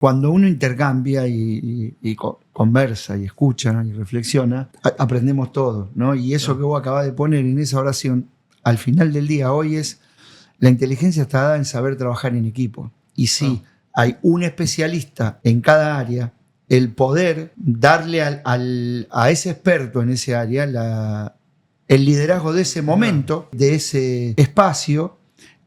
Cuando uno intercambia y conversa y escucha y reflexiona, aprendemos todo, ¿no? Y eso que vos acabás de poner en esa oración, al final del día, hoy es, la inteligencia está dada en saber trabajar en equipo. Y si hay un especialista en cada área, el poder darle a ese experto en ese área el liderazgo de ese momento, de ese espacio,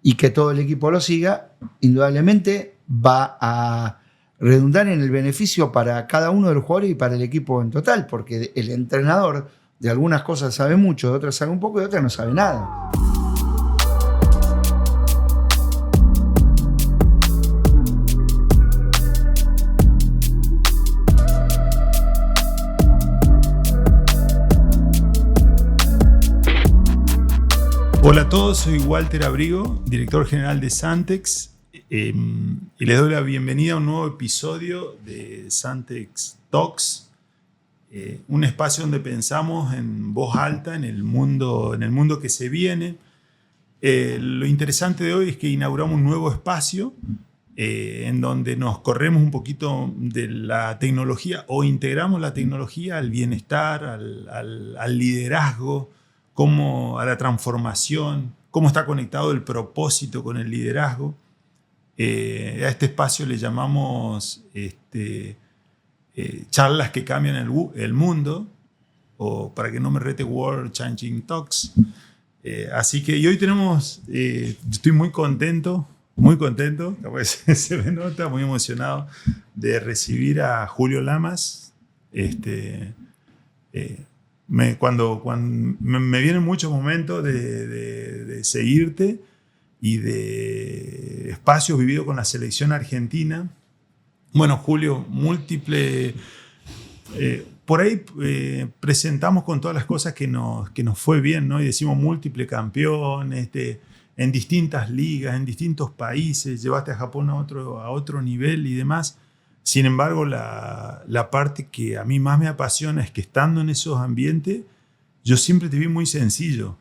y que todo el equipo lo siga, indudablemente va a redundar en el beneficio para cada uno de los jugadores y para el equipo en total, porque el entrenador de algunas cosas sabe mucho, de otras sabe un poco y de otras no sabe nada. Hola a todos, soy Walter Abrigo, director general de Santex, y les doy la bienvenida a un nuevo episodio de Santex Talks, un espacio donde pensamos en voz alta en el mundo que se viene. Lo interesante de hoy es que inauguramos un nuevo espacio en donde nos corremos un poquito de la tecnología o integramos la tecnología al bienestar, al liderazgo, a la transformación, cómo está conectado el propósito con el liderazgo. A este espacio le llamamos charlas que cambian el mundo, o para que no me rete, World Changing Talks. Así que hoy tenemos, estoy muy contento, se me nota, muy emocionado de recibir a Julio Lamas. Cuando me vienen muchos momentos de seguirte y de espacios vividos con la selección argentina. Bueno, Julio, por ahí presentamos con todas las cosas que nos fue bien, ¿no? Y decimos múltiple campeón, en distintas ligas, en distintos países, llevaste a Japón a otro nivel y demás. Sin embargo, la parte que a mí más me apasiona es que estando en esos ambientes, yo siempre te vi muy sencillo.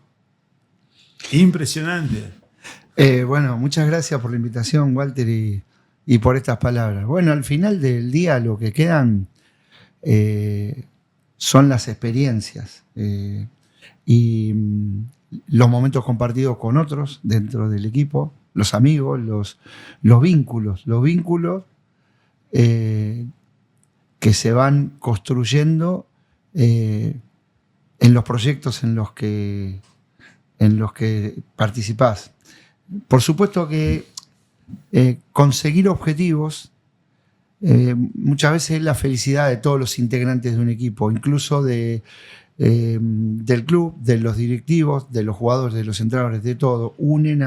Impresionante. Bueno, muchas gracias por la invitación, Walter, y por estas palabras. Bueno, al final del día lo que quedan son las experiencias y los momentos compartidos con otros dentro del equipo, los amigos, los vínculos que se van construyendo en los proyectos en los que participás. Por supuesto que conseguir objetivos muchas veces es la felicidad de todos los integrantes de un equipo, incluso del club, de los directivos, de los jugadores, de los entrenadores, de todo, unen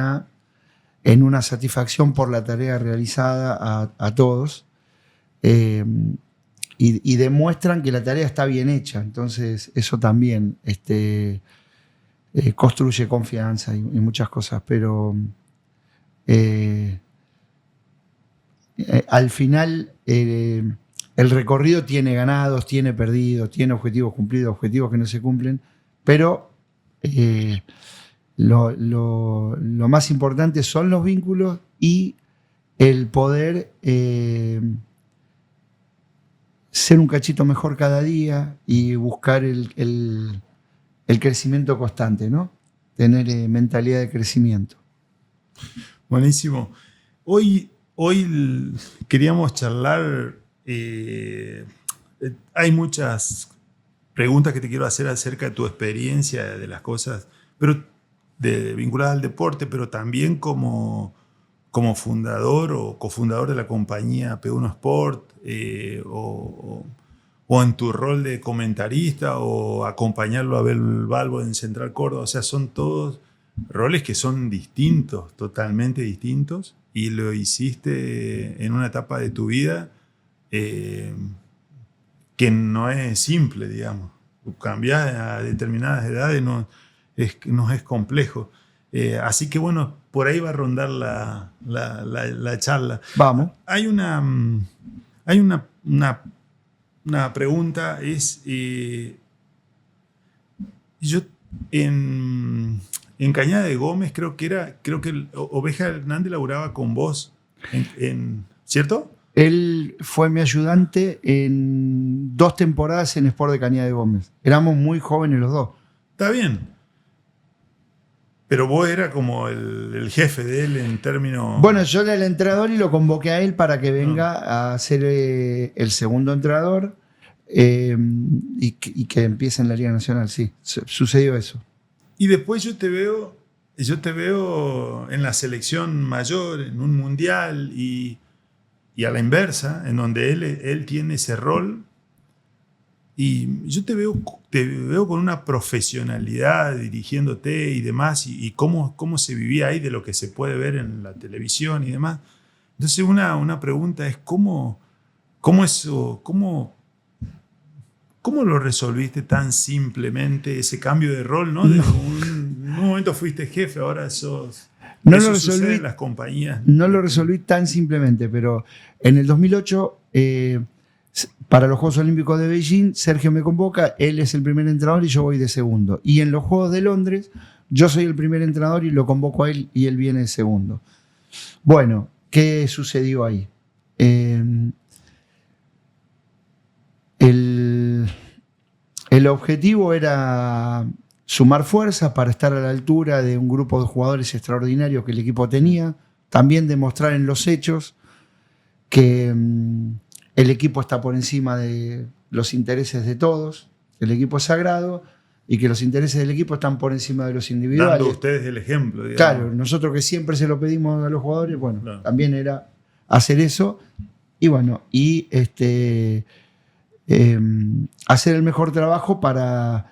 en una satisfacción por la tarea realizada a todos. Y demuestran que la tarea está bien hecha. Entonces eso también construye confianza y muchas cosas, pero al final el recorrido tiene ganados, tiene perdidos, tiene objetivos cumplidos, objetivos que no se cumplen, pero lo más importante son los vínculos y el poder ser un cachito mejor cada día y buscar el crecimiento constante, ¿no? Tener mentalidad de crecimiento. Buenísimo. Hoy queríamos charlar. Hay muchas preguntas que te quiero hacer acerca de tu experiencia, de las cosas, pero vinculadas al deporte, pero también como fundador o cofundador de la compañía P1 Sport, o en tu rol de comentarista o acompañarlo a Abel Balbo en Central Córdoba. O sea, son todos roles que son distintos, totalmente distintos, y lo hiciste en una etapa de tu vida que no es simple, digamos. Cambiar a determinadas edades no es complejo. Así que bueno, por ahí va a rondar la charla. Vamos. Hay una pregunta, yo en Cañada de Gómez creo que Oveja Hernández laburaba con vos, ¿cierto? Él fue mi ayudante en 2 temporadas en Sport de Cañada de Gómez. Éramos muy jóvenes los dos. Está bien. Pero vos eras como el jefe de él en términos... Bueno, yo era el entrenador y lo convoqué a él para que venga a ser el segundo entrenador y que empiece en la Liga Nacional. Sí, sucedió eso. Y después yo te veo en la selección mayor, en un mundial y a la inversa, en donde él tiene ese rol. Y yo te veo con una profesionalidad dirigiéndote y demás, y cómo se vivía ahí de lo que se puede ver en la televisión y demás. Entonces una pregunta es ¿cómo lo resolviste tan simplemente ese cambio de rol, ¿no? En un momento fuiste jefe, ahora sos... No eso lo sucede resolví, en las compañías. no lo resolví tan simplemente, pero en el 2008, para los Juegos Olímpicos de Beijing, Sergio me convoca, él es el primer entrenador y yo voy de segundo. Y en los Juegos de Londres, yo soy el primer entrenador y lo convoco a él y él viene de segundo. Bueno, ¿qué sucedió ahí? El objetivo era sumar fuerzas para estar a la altura de un grupo de jugadores extraordinarios que el equipo tenía, también demostrar en los hechos que el equipo está por encima de los intereses de todos, el equipo es sagrado y que los intereses del equipo están por encima de los individuales. Dando ustedes el ejemplo, digamos. Claro, nosotros que siempre se lo pedimos a los jugadores, bueno, Claro. También era hacer eso y bueno, hacer el mejor trabajo para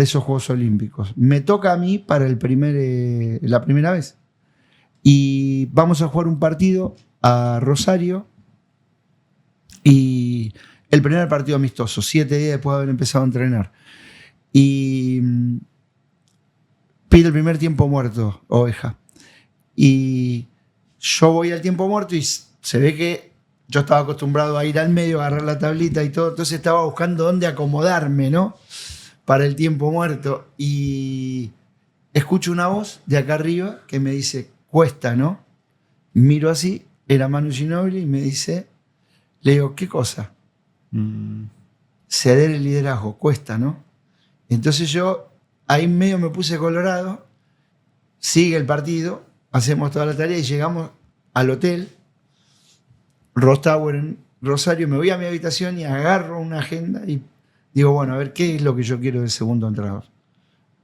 esos Juegos Olímpicos. Me toca a mí para la primera vez. Y vamos a jugar un partido a Rosario y el primer partido amistoso, 7 días después de haber empezado a entrenar. Y pide el primer tiempo muerto, Oveja. Y yo voy al tiempo muerto y se ve que yo estaba acostumbrado a ir al medio, a agarrar la tablita y todo, entonces estaba buscando dónde acomodarme, ¿no? Para el tiempo muerto. Y escucho una voz de acá arriba que me dice, cuesta, ¿no? Miro así, era Manu Ginóbili y me dice, le digo, ¿qué cosa? Ceder el liderazgo, cuesta, ¿no? Entonces yo ahí medio me puse colorado, sigue el partido, hacemos toda la tarea y llegamos al hotel, Ross Tower en Rosario, me voy a mi habitación y agarro una agenda y digo, bueno, a ver, ¿qué es lo que yo quiero del segundo entrenador?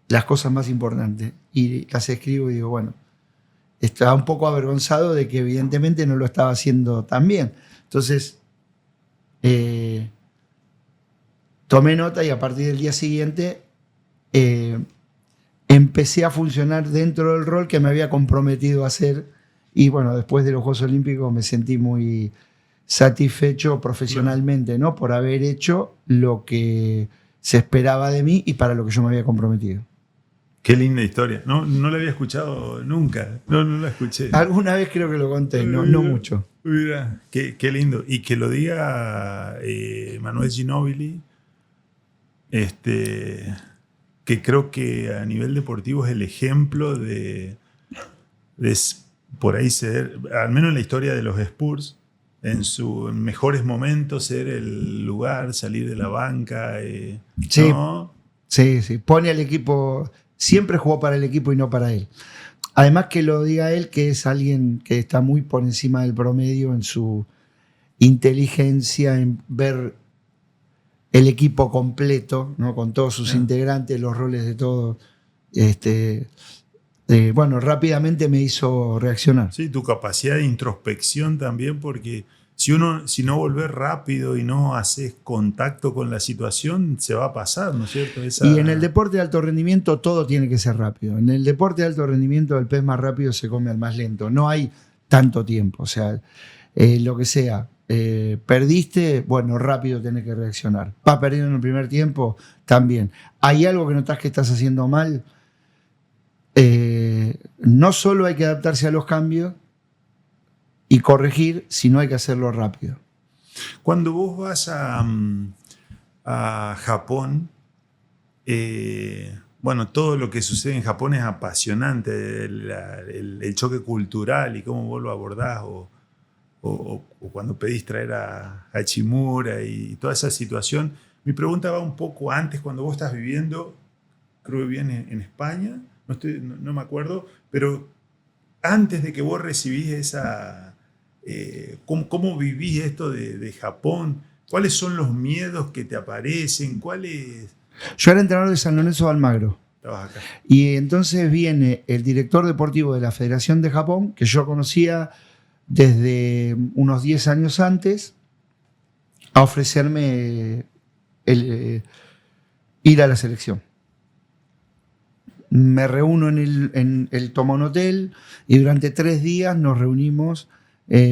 Las cosas más importantes. Y las escribo y digo, bueno, estaba un poco avergonzado de que evidentemente no lo estaba haciendo tan bien. Entonces, tomé nota y a partir del día siguiente empecé a funcionar dentro del rol que me había comprometido a hacer. Y bueno, después de los Juegos Olímpicos me sentí muy satisfecho profesionalmente, ¿no? Por haber hecho lo que se esperaba de mí y para lo que yo me había comprometido. Qué linda historia. No la había escuchado nunca. No la escuché. Alguna vez creo que lo conté, no mucho. Mira, qué lindo. Y que lo diga Manuel Ginóbili, que creo que a nivel deportivo es el ejemplo de por ahí ser, al menos en la historia de los Spurs, en sus mejores momentos, ser el lugar, salir de la banca. Sí, ¿no? sí. Pone al equipo, siempre jugó para el equipo y no para él. Además que lo diga él, que es alguien que está muy por encima del promedio en su inteligencia, en ver el equipo completo, ¿no? Con todos sus integrantes, los roles de todos. Bueno, rápidamente me hizo reaccionar. Sí, tu capacidad de introspección también, porque si no volvés rápido y no haces contacto con la situación, se va a pasar, ¿no es cierto? Y en el deporte de alto rendimiento todo tiene que ser rápido. En el deporte de alto rendimiento el pez más rápido se come al más lento. No hay tanto tiempo. O sea, lo que sea. Perdiste, bueno, rápido tenés que reaccionar. Vas perdiendo en el primer tiempo, también. Hay algo que notas que estás haciendo mal. No solo hay que adaptarse a los cambios y corregir, sino hay que hacerlo rápido. Cuando vos vas a Japón, bueno, todo lo que sucede en Japón es apasionante, el choque cultural y cómo vos lo abordás o o cuando pedís traer a Hachimura y toda esa situación. Mi pregunta va un poco antes, cuando vos estás viviendo, creo que vivían en España, no me acuerdo, pero antes de que vos recibís esa... ¿cómo vivís esto de Japón? ¿Cuáles son los miedos que te aparecen? Yo era entrenador de San Lorenzo de Almagro. Estabas acá. Y entonces viene el director deportivo de la Federación de Japón, que yo conocía desde unos 10 años antes, a ofrecerme ir a la selección. Me reúno en el toma un hotel y durante 3 días nos reunimos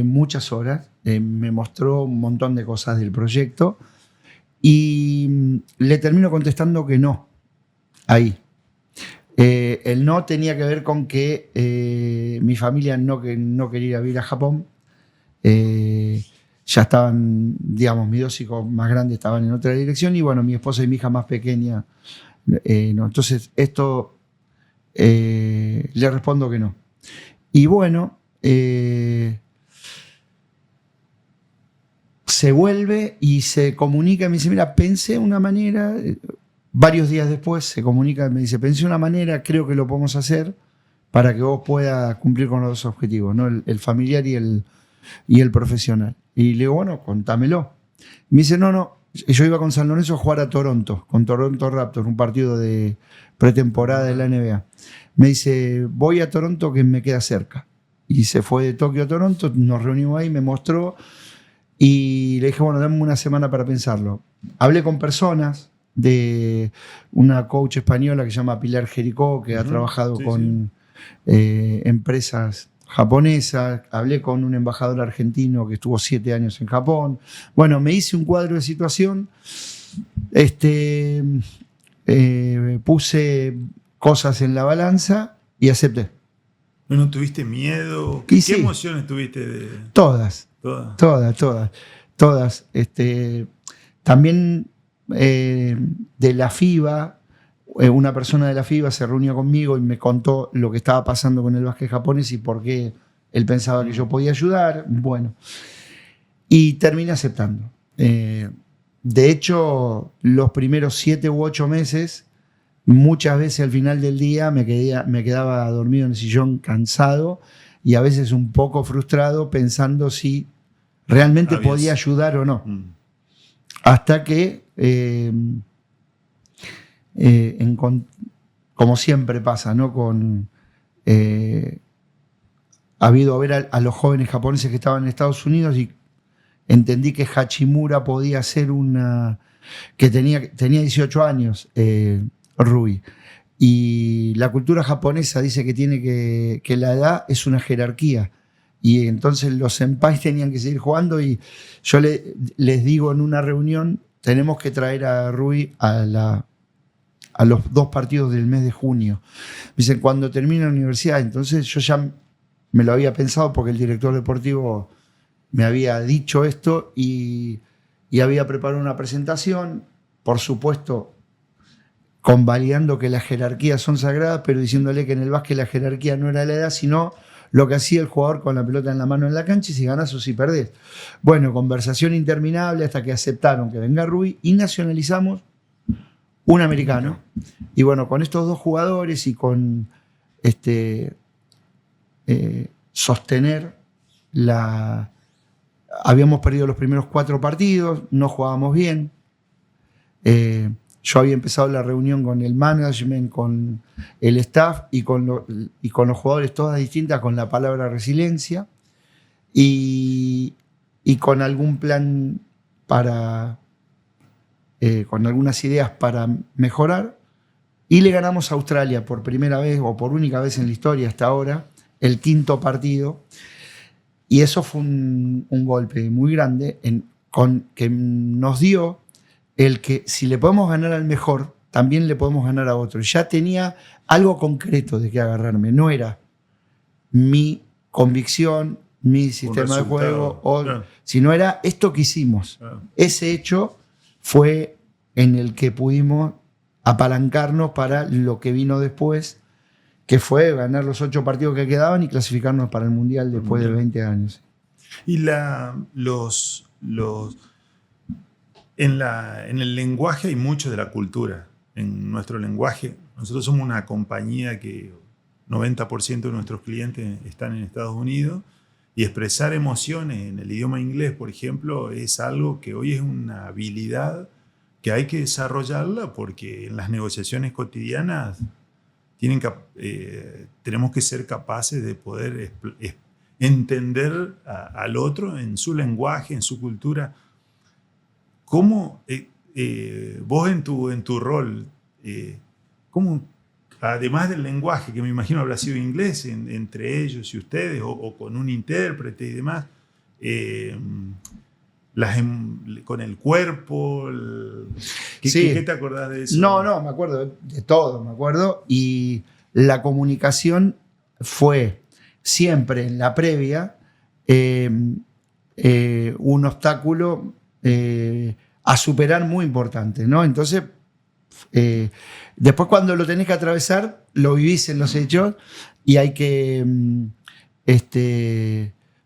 muchas horas. Me mostró un montón de cosas del proyecto y le termino contestando que no, ahí. El no tenía que ver con que mi familia no quería ir a Japón. Ya estaban, digamos, mis 2 hijos más grandes estaban en otra dirección y bueno, mi esposa y mi hija más pequeña no. Entonces esto le respondo que no. Y bueno, se vuelve y se comunica y me dice, mira, pensé una manera, varios días después se comunica y me dice, pensé una manera, creo que lo podemos hacer para que vos puedas cumplir con los 2 objetivos, ¿no? El familiar y el profesional. Y le digo, bueno, contámelo. Me dice, no, yo iba con San Lorenzo a jugar a Toronto, con Toronto Raptors, un partido de pretemporada de la NBA. Me dice, voy a Toronto que me queda cerca. Y se fue de Tokio a Toronto, nos reunimos ahí, me mostró y le dije, bueno, dame una semana para pensarlo. Hablé con personas de una coach española que se llama Pilar Jericó, que ha trabajado con empresas japonesas. Hablé con un embajador argentino que estuvo 7 años en Japón. Bueno, me hice un cuadro de situación, puse cosas en la balanza y acepté. ¿No tuviste miedo? ¿Qué emociones tuviste? Todas. También de la FIBA, una persona de la FIBA se reunió conmigo y me contó lo que estaba pasando con el básquet japonés y por qué él pensaba que yo podía ayudar. Bueno, y terminé aceptando. De hecho, los primeros 7 u 8 meses, muchas veces al final del día me quedaba dormido en el sillón cansado y a veces un poco frustrado pensando si realmente podía ayudar o no. Hasta que, como siempre pasa, ¿no? Habido a ver a los jóvenes japoneses que estaban en Estados Unidos y entendí que Hachimura podía ser que tenía 18 años, Rui. Y la cultura japonesa dice que la edad es una jerarquía. Y entonces los senpais tenían que seguir jugando y yo les digo en una reunión, tenemos que traer a Rui a los 2 partidos del mes de junio. Me dicen, cuando termine la universidad. Entonces yo ya me lo había pensado porque el director deportivo me había dicho esto y había preparado una presentación, por supuesto, convalidando que las jerarquías son sagradas, pero diciéndole que en el básquet la jerarquía no era la edad, sino lo que hacía el jugador con la pelota en la mano en la cancha y si ganás o si perdés. Bueno, conversación interminable hasta que aceptaron que venga Rui y nacionalizamos un americano. Y bueno, con estos 2 jugadores y con sostener habíamos perdido los primeros 4 partidos, no jugábamos bien. Yo había empezado la reunión con el management, con el staff y con los jugadores, todas distintas, con la palabra resiliencia y con algún plan con algunas ideas para mejorar. Y le ganamos a Australia por primera vez o por única vez en la historia hasta ahora, el 5º partido. Y eso fue un golpe muy grande que nos dio el que si le podemos ganar al mejor, también le podemos ganar a otro. Ya tenía algo concreto de qué agarrarme. No era mi convicción, mi sistema de juego, sino era esto que hicimos. Ese hecho fue en el que pudimos apalancarnos para lo que vino después, que fue ganar los 8 partidos que quedaban y clasificarnos para el Mundial después de 20 años. Y en el lenguaje hay mucho de la cultura. En nuestro lenguaje, nosotros somos una compañía que 90% de nuestros clientes están en Estados Unidos, y expresar emociones en el idioma inglés, por ejemplo, es algo que hoy es una habilidad que hay que desarrollarla, porque en las negociaciones cotidianas tenemos que ser capaces de poder entender al otro en su lenguaje, en su cultura. ¿Cómo vos en tu rol, cómo, además del lenguaje, que me imagino habrá sido inglés entre ellos y ustedes, o con un intérprete y demás, con el cuerpo, Sí. ¿qué te acordás de eso? No, me acuerdo de todo, me acuerdo. Y la comunicación fue siempre en la previa un obstáculo a superar muy importante, ¿no? Entonces, después cuando lo tenés que atravesar, lo vivís en los hechos y hay que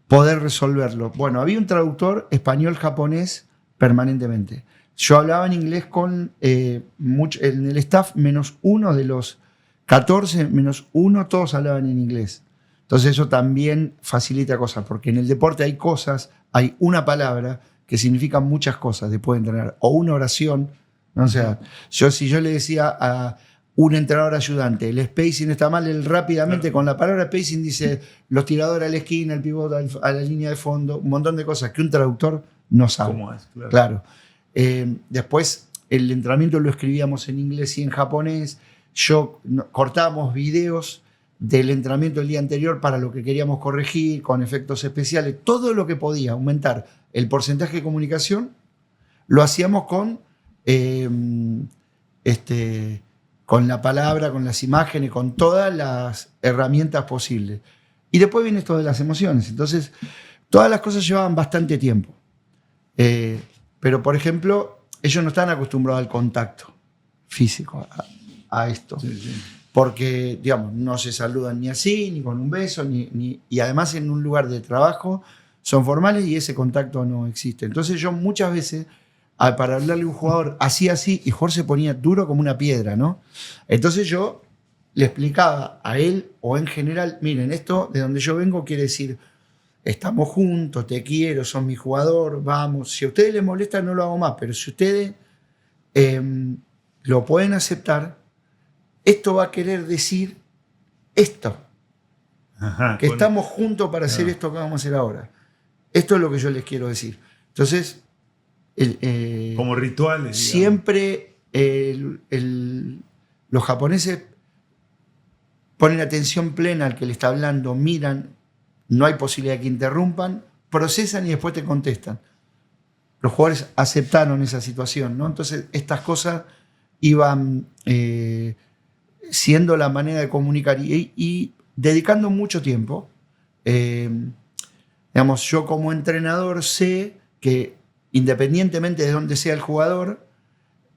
poder resolverlo. Bueno, había un traductor español-japonés permanentemente. Yo hablaba en inglés con en el staff, menos uno de los 14, menos uno, todos hablaban en inglés. Entonces eso también facilita cosas, porque en el deporte hay cosas, hay una palabra que significa muchas cosas después de entrenar, o una oración, ¿no? O sea, si yo le decía a un entrenador ayudante, el spacing está mal, él rápidamente con la palabra spacing dice los tiradores a la esquina, el pivote a la línea de fondo, un montón de cosas que un traductor no sabe. ¿Cómo es? Claro. Después el entrenamiento lo escribíamos en inglés y en japonés. Cortábamos videos del entrenamiento del día anterior para lo que queríamos corregir, con efectos especiales. Todo lo que podía aumentar el porcentaje de comunicación lo hacíamos con la palabra, con las imágenes, con todas las herramientas posibles. Y después viene esto de las emociones. Entonces, todas las cosas llevaban bastante tiempo. Pero, por ejemplo, ellos no están acostumbrados al contacto físico, a esto. Sí. Porque, digamos, no se saludan ni así, ni con un beso, y además en un lugar de trabajo son formales y ese contacto no existe. Entonces yo muchas veces, para hablarle a un jugador así, y el jugador se ponía duro como una piedra, ¿no? Entonces yo le explicaba a él o en general, miren, esto de donde yo vengo quiere decir, estamos juntos, te quiero, sos mi jugador, vamos. Si a ustedes les molesta no lo hago más, pero si ustedes lo pueden aceptar, esto va a querer decir esto. Ajá, que estamos juntos para hacer esto que vamos a hacer ahora. Esto es lo que yo les quiero decir. Entonces, como rituales. Siempre los japoneses ponen atención plena al que le está hablando, miran, no hay posibilidad de que interrumpan, procesan y después te contestan. Los jugadores aceptaron esa situación, ¿no? Entonces, estas cosas iban siendo la manera de comunicar y dedicando mucho tiempo. Digamos, yo como entrenador sé que independientemente de dónde sea el jugador,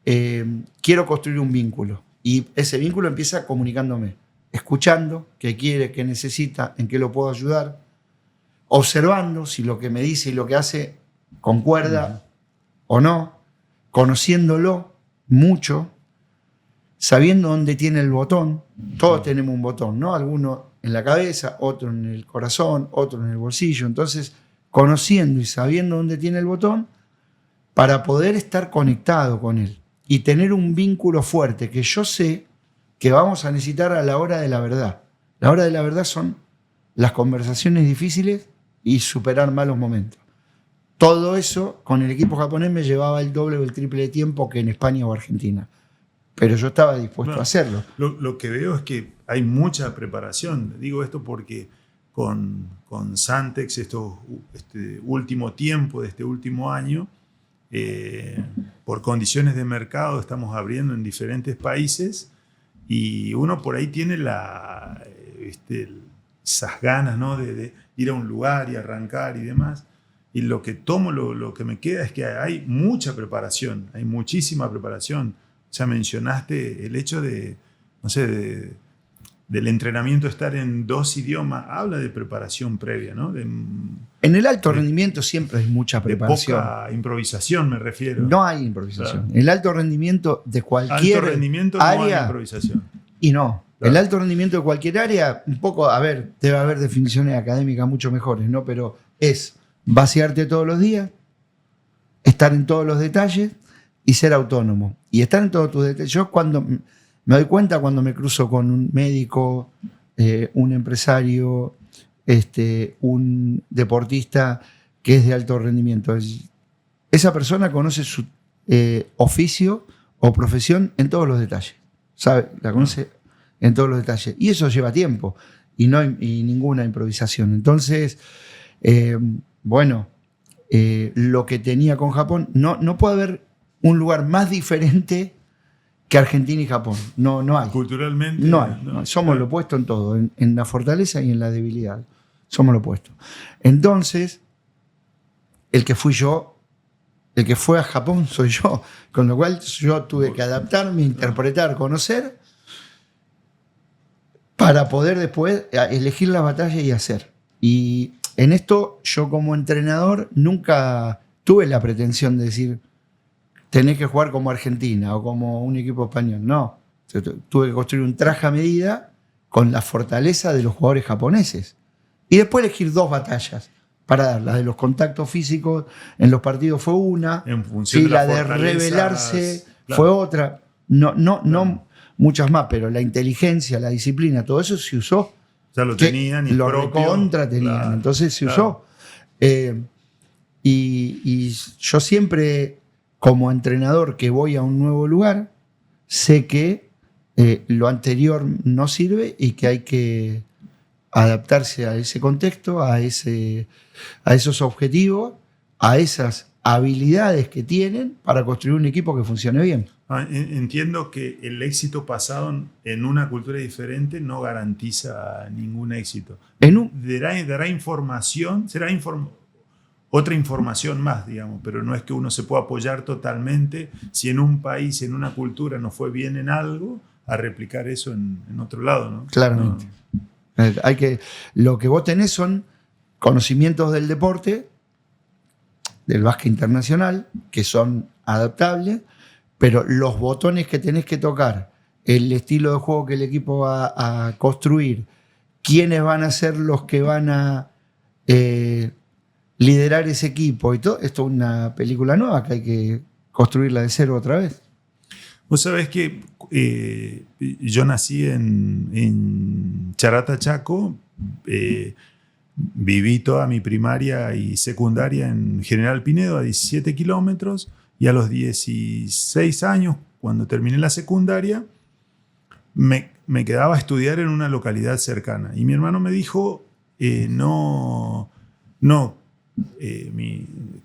quiero construir un vínculo. Y ese vínculo empieza comunicándome, escuchando qué quiere, qué necesita, en qué lo puedo ayudar, observando si lo que me dice y lo que hace concuerda o no, conociéndolo mucho, sabiendo dónde tiene el botón. Todos tenemos un botón, ¿no? Alguno en la cabeza, otro en el corazón, otro en el bolsillo. Entonces, conociendo y sabiendo dónde tiene el botón para poder estar conectado con él y tener un vínculo fuerte que yo sé que vamos a necesitar a la hora de la verdad. La hora de la verdad son las conversaciones difíciles y superar malos momentos. Todo eso con el equipo japonés me llevaba el doble o el triple de tiempo que en España o Argentina. Pero yo estaba dispuesto a hacerlo. Lo que veo es que hay mucha preparación. Digo esto porque con Santex, este último tiempo de este último año, por condiciones de mercado estamos abriendo en diferentes países y uno por ahí tiene esas ganas, ¿no? de ir a un lugar y arrancar y demás. Y lo que tomo, lo que me queda es que hay mucha preparación, hay muchísima preparación. Ya mencionaste el hecho de, no sé, del entrenamiento, estar en 2 idiomas, habla de preparación previa, ¿no? En el alto rendimiento siempre hay mucha preparación. De poca improvisación, me refiero. No hay improvisación. Claro. El alto rendimiento de cualquier alto rendimiento área, no hay improvisación. Y no. Claro. El alto rendimiento de cualquier área, un poco, a ver, debe haber definiciones académicas mucho mejores, ¿no? Pero es vaciarte todos los días, estar en todos los detalles y ser autónomo. Y estar en todos tus detalles. Yo cuando me doy cuenta cuando me cruzo con un médico, un empresario, un deportista que es de alto rendimiento. Esa persona conoce su oficio o profesión en todos los detalles. ¿Sabe? La conoce en todos los detalles. Y eso lleva tiempo y ninguna improvisación. Entonces, lo que tenía con Japón, no puede haber un lugar más diferente que Argentina y Japón. No hay. Culturalmente. No hay. No. Somos lo opuesto en todo, en la fortaleza y en la debilidad. Somos lo opuesto. Entonces, el que fue a Japón soy yo. Con lo cual yo tuve que adaptarme, interpretar, conocer, para poder después elegir la batalla y hacer. Y en esto yo como entrenador nunca tuve la pretensión de decir tenés que jugar como Argentina o como un equipo español. No. Tuve que construir un traje a medida con la fortaleza de los jugadores japoneses. Y después elegir 2 batallas para dar. La de los contactos físicos en los partidos fue una. En función de la de rebelarse fue otra. No muchas más, pero la inteligencia, la disciplina, todo eso se usó. Ya lo tenían y lo recontra tenían. Claro, entonces se usó. Y yo siempre, como entrenador que voy a un nuevo lugar, sé que lo anterior no sirve y que hay que adaptarse a ese contexto, a esos objetivos, a esas habilidades que tienen para construir un equipo que funcione bien. Entiendo que el éxito pasado en una cultura diferente no garantiza ningún éxito. Dará información, será otra información más, digamos, pero no es que uno se pueda apoyar totalmente si en un país, en una cultura no fue bien en algo, a replicar eso en otro lado, ¿no? Claramente. No. Lo que vos tenés son conocimientos del deporte, del básquet internacional, que son adaptables, pero los botones que tenés que tocar, el estilo de juego que el equipo va a construir, quiénes van a ser los que van a liderar ese equipo y todo, esto es una película nueva que hay que construirla de cero otra vez. Vos sabés que yo nací en Charata, Chaco, viví toda mi primaria y secundaria en General Pinedo, a 17 kilómetros, y a los 16 años, cuando terminé la secundaria, me quedaba a estudiar en una localidad cercana. Y mi hermano me dijo,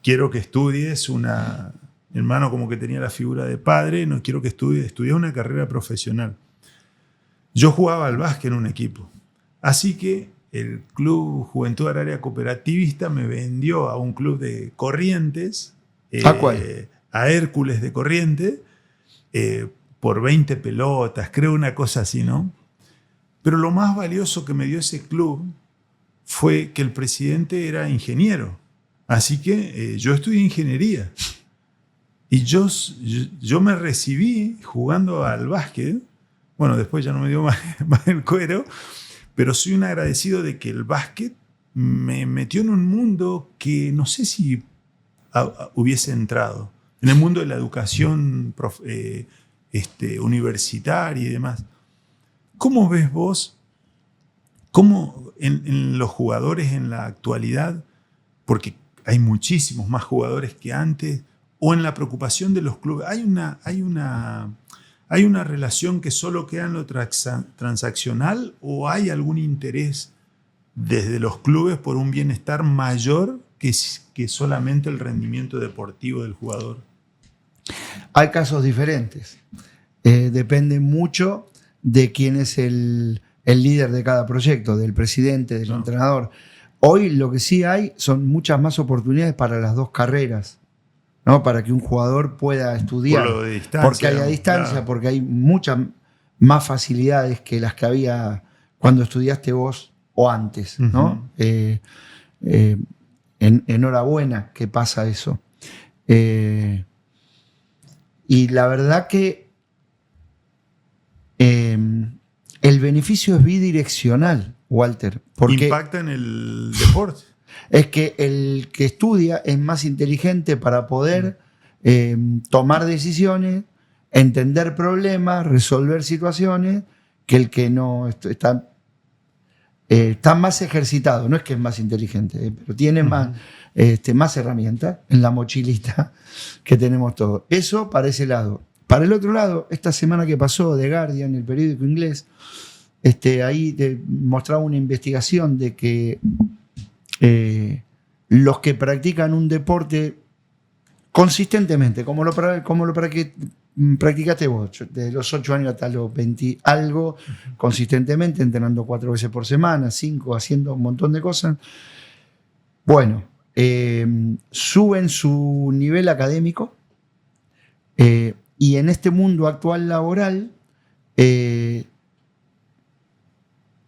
quiero que estudies mi hermano como que tenía la figura de padre, no quiero que estudies una carrera profesional. Yo jugaba al básquet en un equipo. Así que el Club Juventud Agraria Cooperativista me vendió a un club de Corrientes. ¿A cuál? A Hércules de Corrientes, por 20 pelotas, creo una cosa así, ¿no? Pero lo más valioso que me dio ese club fue que el presidente era ingeniero. Así que yo estudié ingeniería. Y yo me recibí jugando al básquet. Bueno, después ya no me dio más el cuero, pero soy un agradecido de que el básquet me metió en un mundo que no sé si hubiese entrado. En el mundo de la educación universitaria y demás. ¿Cómo ves vos, cómo en los jugadores en la actualidad, porque hay muchísimos más jugadores que antes, o en la preocupación de los clubes, hay una relación que solo queda en lo transaccional, o hay algún interés desde los clubes por un bienestar mayor que solamente el rendimiento deportivo del jugador? Hay casos diferentes. Depende mucho de quién es el líder de cada proyecto, del presidente, del entrenador. Hoy lo que sí hay son muchas más oportunidades para las 2 carreras, ¿no? Para que un jugador pueda estudiar. Por lo de distancia, porque hay a distancia, claro. Porque hay muchas más facilidades que las que había cuando estudiaste vos o antes, ¿no? Enhorabuena que pasa eso. Y la verdad que el beneficio es bidireccional, Walter. Porque impacta en el deporte. Es que el que estudia es más inteligente para poder tomar decisiones, entender problemas, resolver situaciones, que el que no está más ejercitado. No es que es más inteligente, pero tiene más herramientas en la mochilita que tenemos todos. Eso para ese lado. Para el otro lado, esta semana que pasó, The Guardian, el periódico inglés, ahí mostraba una investigación de que los que practican un deporte consistentemente, como lo practicaste vos, de los 8 años hasta los 20 algo, consistentemente, entrenando 4 veces por semana, 5, haciendo un montón de cosas, bueno, suben su nivel académico, y en este mundo actual laboral,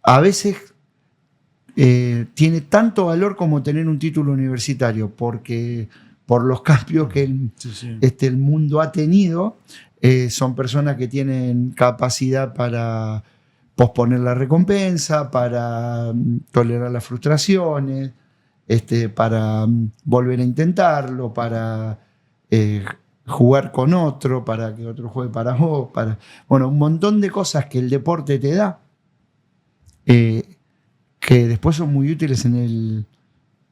a veces tiene tanto valor como tener un título universitario, porque por los cambios que el mundo ha tenido, son personas que tienen capacidad para posponer la recompensa, para tolerar las frustraciones, para volver a intentarlo, para jugar con otro, para que otro juegue para vos, un montón de cosas que el deporte te da, que después son muy útiles en el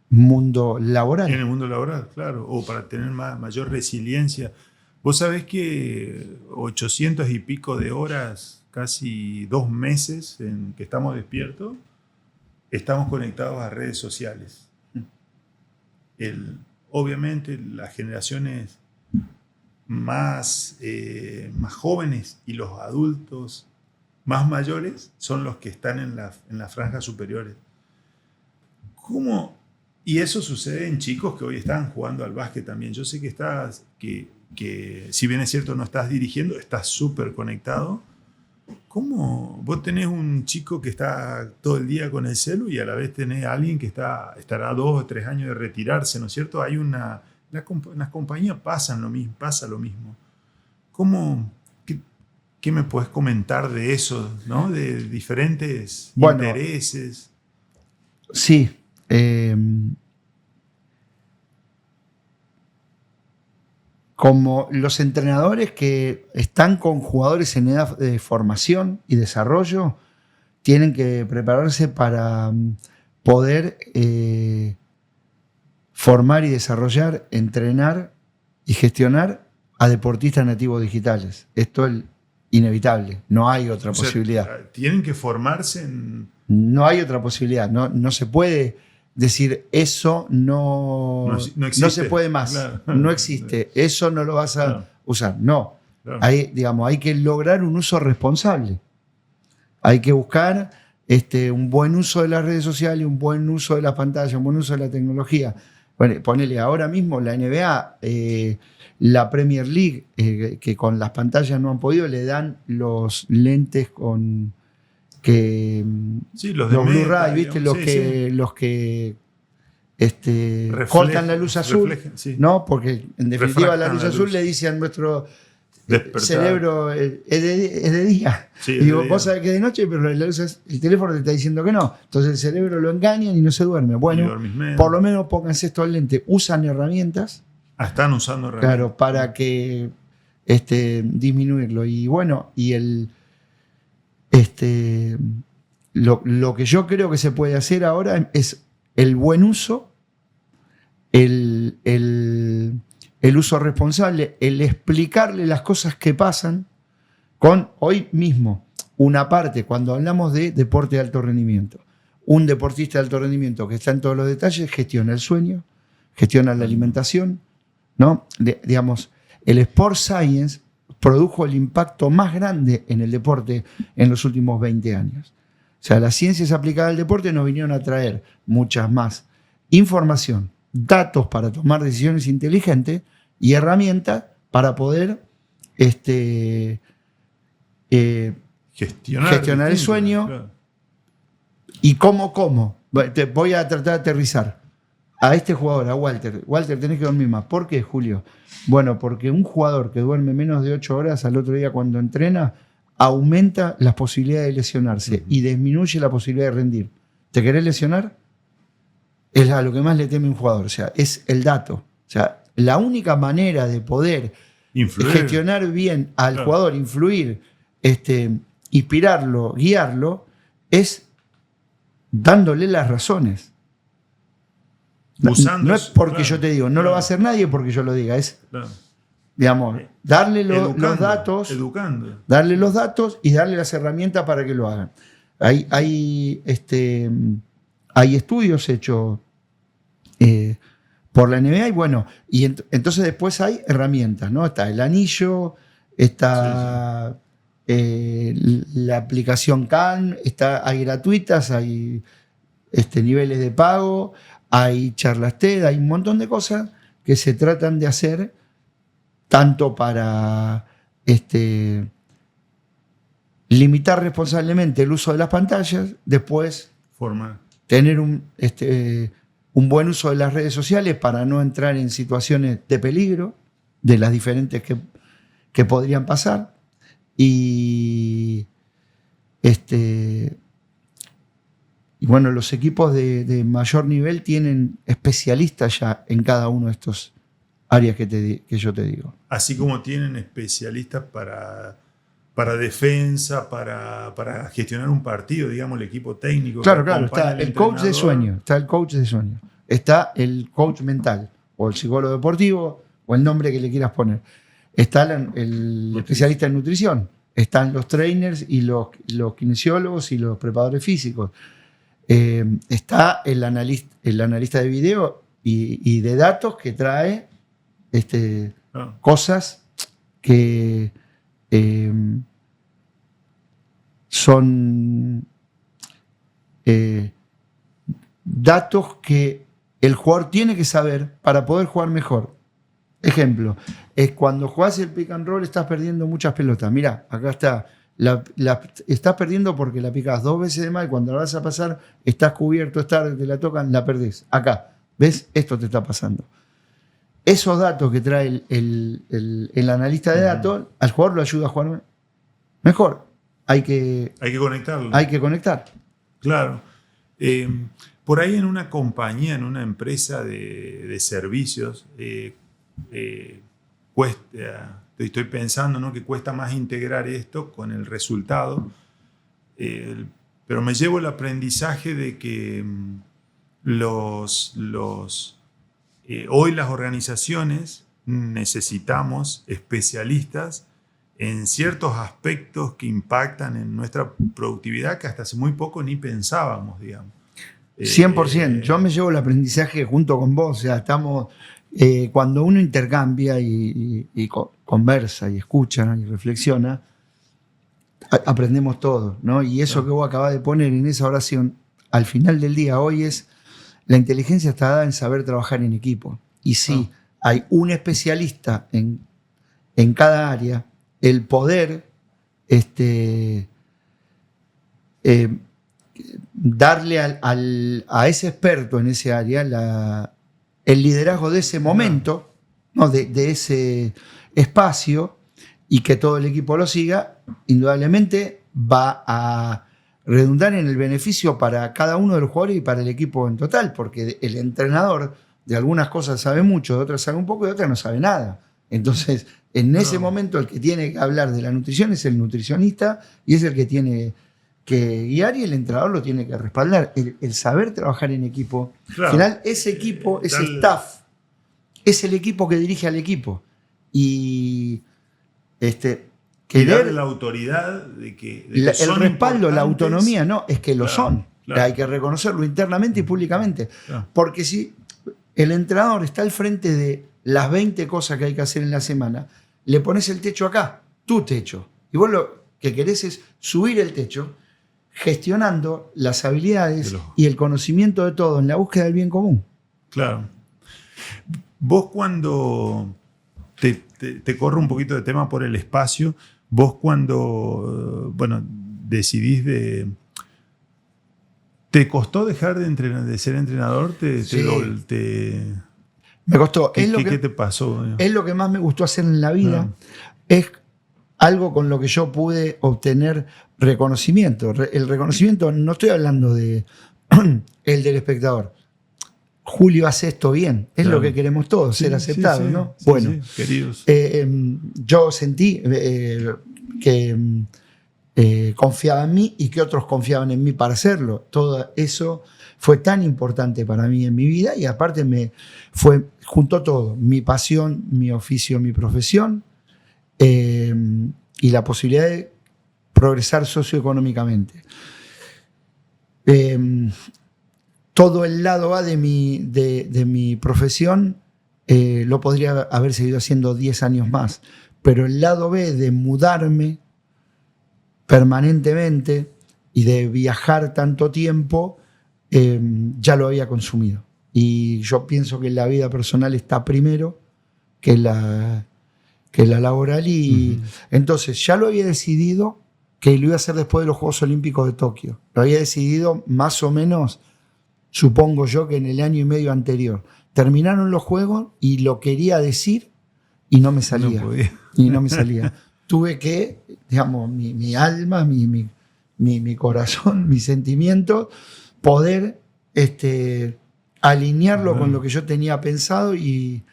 mundo laboral. En el mundo laboral, claro, o para tener mayor resiliencia. Vos sabés que 800 y pico de horas, casi 2 meses en que estamos despiertos, estamos conectados a redes sociales. Obviamente las generaciones más jóvenes y los adultos más mayores son los que están en las franjas superiores. ¿Cómo? Y eso sucede en chicos que hoy están jugando al básquet también. Yo sé que si bien es cierto no estás dirigiendo, estás súper conectado. ¿Cómo? Vos tenés un chico que está todo el día con el celu y a la vez tenés a alguien que estará 2 o 3 años de retirarse, ¿no es cierto? Hay en las compañías pasa lo mismo. ¿Cómo? ¿Qué me puedes comentar de eso, ¿no? De diferentes intereses? Sí. Como los entrenadores que están con jugadores en edad de formación y desarrollo, tienen que prepararse para poder formar y desarrollar, entrenar y gestionar a deportistas nativos digitales. Esto es inevitable, no hay otra posibilidad. Tienen que formarse en... No hay otra posibilidad, no se puede decir eso no se puede más, claro. No existe, eso no lo vas a usar, no. Claro. Hay que lograr un uso responsable, hay que buscar un buen uso de las redes sociales, un buen uso de la pantalla, un buen uso de la tecnología. Bueno, ponele ahora mismo la NBA, la Premier League, que con las pantallas no han podido, le dan los lentes con... los Blu-ray, ¿viste? Los que cortan la luz azul, ¿no? Porque en definitiva la luz azul le dice a nuestro cerebro es de día. Sí, digo, vos sabés que es de noche, pero el teléfono te está diciendo que no. Entonces el cerebro lo engañan y no se duerme. Bueno, por lo menos pónganse estos lentes. Usan herramientas. Están usando herramientas. Claro, para que disminuirlo. Y bueno, lo que yo creo que se puede hacer ahora es el buen uso, el uso responsable, el explicarle las cosas que pasan con hoy mismo. Una parte, cuando hablamos de deporte de alto rendimiento, un deportista de alto rendimiento que está en todos los detalles gestiona el sueño, gestiona la alimentación, ¿no? El Sport Science produjo el impacto más grande en el deporte en los últimos 20 años. O sea, las ciencias aplicadas al deporte nos vinieron a traer muchas más información, datos para tomar decisiones inteligentes y herramientas para poder gestionar el sueño, claro. ¿Y cómo? Te voy a tratar de aterrizar. A este jugador, a Walter. Walter, tenés que dormir más. ¿Por qué, Julio? Bueno, porque un jugador que duerme menos de 8 horas al otro día cuando entrena aumenta las posibilidades de lesionarse y disminuye la posibilidad de rendir. ¿Te querés lesionar? Es a lo que más le teme un jugador. O sea, es el dato. O sea, la única manera de poder gestionar bien al jugador, influir, inspirarlo, guiarlo, es dándole las razones. No es porque yo te digo, no lo va a hacer nadie porque yo lo diga, es, digamos, darle los datos, darle los datos y darle las herramientas para que lo hagan. Hay estudios hechos por la NBA y bueno, y entonces después hay herramientas, ¿no? Está el anillo, está la aplicación Calm, hay gratuitas, hay niveles de pago, hay charlas TED, hay un montón de cosas que se tratan de hacer tanto para limitar responsablemente el uso de las pantallas, después tener un buen uso de las redes sociales para no entrar en situaciones de peligro, de las diferentes que podrían pasar. Y bueno, los equipos de mayor nivel tienen especialistas ya en cada uno de estos áreas que yo te digo. Así como tienen especialistas para defensa, para gestionar un partido, digamos, el equipo técnico. Claro, está el coach de sueño, está el coach mental, o el psicólogo deportivo, o el nombre que le quieras poner. Está el especialista en nutrición, están los trainers y los kinesiólogos y los preparadores físicos. Está el analista de video y de datos que trae cosas que son datos que el jugador tiene que saber para poder jugar mejor. Ejemplo, es cuando jugás el pick and roll estás perdiendo muchas pelotas. Mirá, acá está. Estás perdiendo porque la picás 2 veces de más y cuando la vas a pasar estás cubierto, es tarde, te la tocan, la perdés. Acá, ¿ves? Esto te está pasando. Esos datos que trae el analista de datos, al jugador lo ayuda a jugar mejor. Hay que conectarlo. Hay que conectar. Claro. Por ahí en una compañía, en una empresa de servicios, cuesta... Estoy pensando, ¿no?, que cuesta más integrar esto con el resultado, pero me llevo el aprendizaje de que hoy las organizaciones necesitamos especialistas en ciertos aspectos que impactan en nuestra productividad que hasta hace muy poco ni pensábamos, digamos. 100%. Yo me llevo el aprendizaje junto con vos. O sea, estamos... cuando uno intercambia y conversa y escucha y reflexiona, aprendemos todo, ¿no? Y eso que vos acabás de poner en esa oración, al final del día, hoy es la inteligencia está dada en saber trabajar en equipo. Y sí, hay un especialista en cada área, el poder darle a ese experto en ese área el liderazgo de ese momento, ¿no? de ese espacio, y que todo el equipo lo siga, indudablemente va a redundar en el beneficio para cada uno de los jugadores y para el equipo en total, porque el entrenador de algunas cosas sabe mucho, de otras sabe un poco y de otras no sabe nada. Entonces, en ese momento el que tiene que hablar de la nutrición es el nutricionista y es el que tiene que guiar, y el entrenador lo tiene que respaldar. El saber trabajar en equipo. Claro. Al final, ese equipo, ese staff, es el equipo que dirige al equipo. Y darle la autoridad de que el respaldo, la autonomía, no, es que lo son. Claro. Hay que reconocerlo internamente y públicamente. Claro. Porque si el entrenador está al frente de las 20 cosas que hay que hacer en la semana, le pones el techo acá, tu techo. Y vos lo que querés es subir el techo, gestionando las habilidades y el conocimiento de todo en la búsqueda del bien común. Claro. Vos cuando te corro un poquito de tema por el espacio, vos cuando decidís ¿Te costó dejar de ser entrenador? Sí. Me costó. ¿Qué te pasó? Es lo que más me gustó hacer en la vida. Es algo con lo que yo pude obtener reconocimiento. El reconocimiento, no estoy hablando de el del espectador. Julio hace esto bien. Es lo que queremos todos, ser aceptados, ¿no? Sí, bueno, queridos. Yo sentí que confiaba en mí y que otros confiaban en mí para hacerlo. Todo eso fue tan importante para mí en mi vida y aparte juntó todo, mi pasión, mi oficio, mi profesión y la posibilidad de progresar socioeconómicamente. Todo el lado A de mi profesión lo podría haber seguido haciendo 10 años más, pero el lado B de mudarme permanentemente y de viajar tanto tiempo ya lo había consumido. Y yo pienso que la vida personal está primero que la laboral y entonces ya lo había decidido que lo iba a hacer después de los Juegos Olímpicos de Tokio. Lo había decidido más o menos, supongo yo, que en el año y medio anterior. Terminaron los Juegos y lo quería decir y no me salía. No me salía. Tuve que, digamos, mi alma, mi corazón, mi sentimiento, poder alinearlo con lo que yo tenía pensado y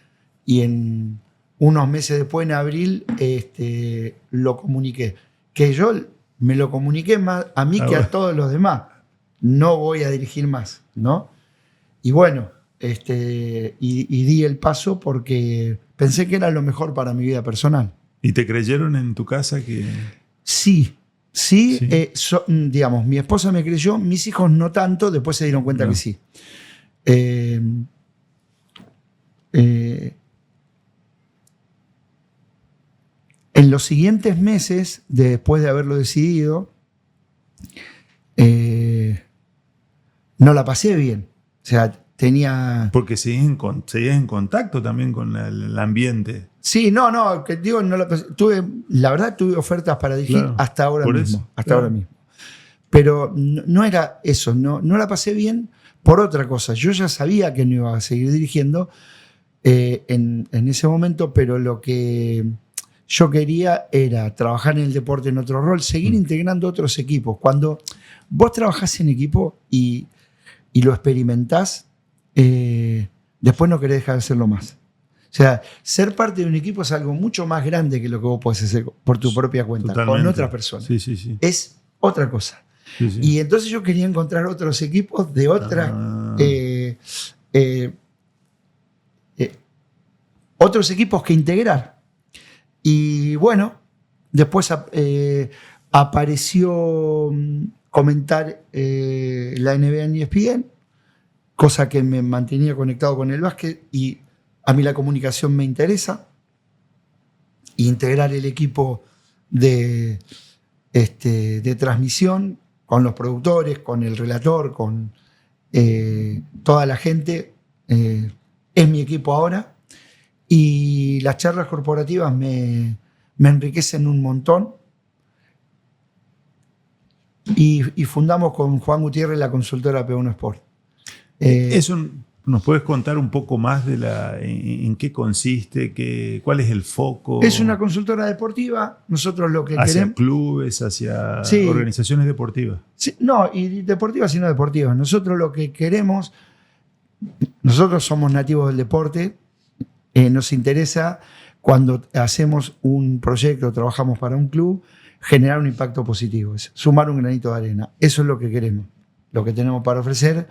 en unos meses después, en abril, lo comuniqué. Que yo me lo comuniqué más a mí que a todos los demás. No voy a dirigir más, ¿no? Y bueno, y di el paso porque pensé que era lo mejor para mi vida personal. ¿Y te creyeron en tu casa que...? Sí. Digamos, mi esposa me creyó, mis hijos no tanto, después se dieron cuenta que sí. En los siguientes meses, después de haberlo decidido, no la pasé bien. O sea, tenía... Porque seguías en contacto también con el ambiente. Sí, que digo, no la pasé. La verdad, tuve ofertas para dirigir hasta ahora mismo. Ahora mismo. Pero no era eso, no la pasé bien por otra cosa. Yo ya sabía que no iba a seguir dirigiendo en ese momento, pero lo que yo quería era trabajar en el deporte en otro rol, seguir integrando otros equipos. Cuando vos trabajás en equipo y lo experimentás, después no querés dejar de hacerlo más. O sea, ser parte de un equipo es algo mucho más grande que lo que vos podés hacer por tu propia cuenta, con otra persona. Sí. Es otra cosa. Sí. Y entonces yo quería encontrar otros equipos de otros equipos que integrar. Y bueno, después apareció comentar la NBA en ESPN, cosa que me mantenía conectado con el básquet y a mí la comunicación me interesa. Integrar el equipo de transmisión con los productores, con el relator, con toda la gente. Es mi equipo ahora. Y las charlas corporativas me enriquecen un montón. Y fundamos con Juan Gutiérrez la consultora P1 Sport. ¿Nos puedes contar un poco más de en qué consiste, cuál es el foco? Es una consultora deportiva. Nosotros lo que hacia queremos... clubes, hacia organizaciones deportivas. Sí, no, y deportivas y no deportivas. Nosotros lo que queremos... Nosotros somos nativos del deporte. Nos interesa, cuando hacemos un proyecto, trabajamos para un club, generar un impacto positivo. Es sumar un granito de arena. Eso es lo que queremos. Lo que tenemos para ofrecer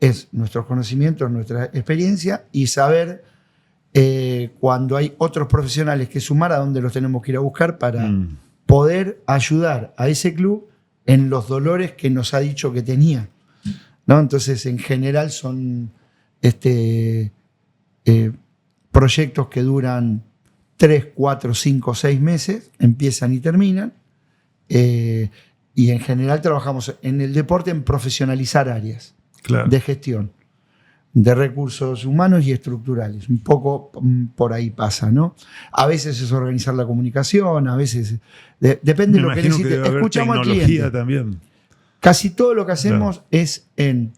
es nuestros conocimientos, nuestra experiencia y saber cuando hay otros profesionales que sumar, a dónde los tenemos que ir a buscar para poder ayudar a ese club en los dolores que nos ha dicho que tenía, ¿no? Entonces, en general son proyectos que duran 3, 4, 5, 6 meses, empiezan y terminan. Y en general trabajamos en el deporte en profesionalizar áreas. Claro. De gestión, de recursos humanos y estructurales. Un poco por ahí pasa, ¿no? A veces es organizar la comunicación, a veces... depende de lo que necesite. Escuchamos al cliente. También. Casi todo lo que hacemos es en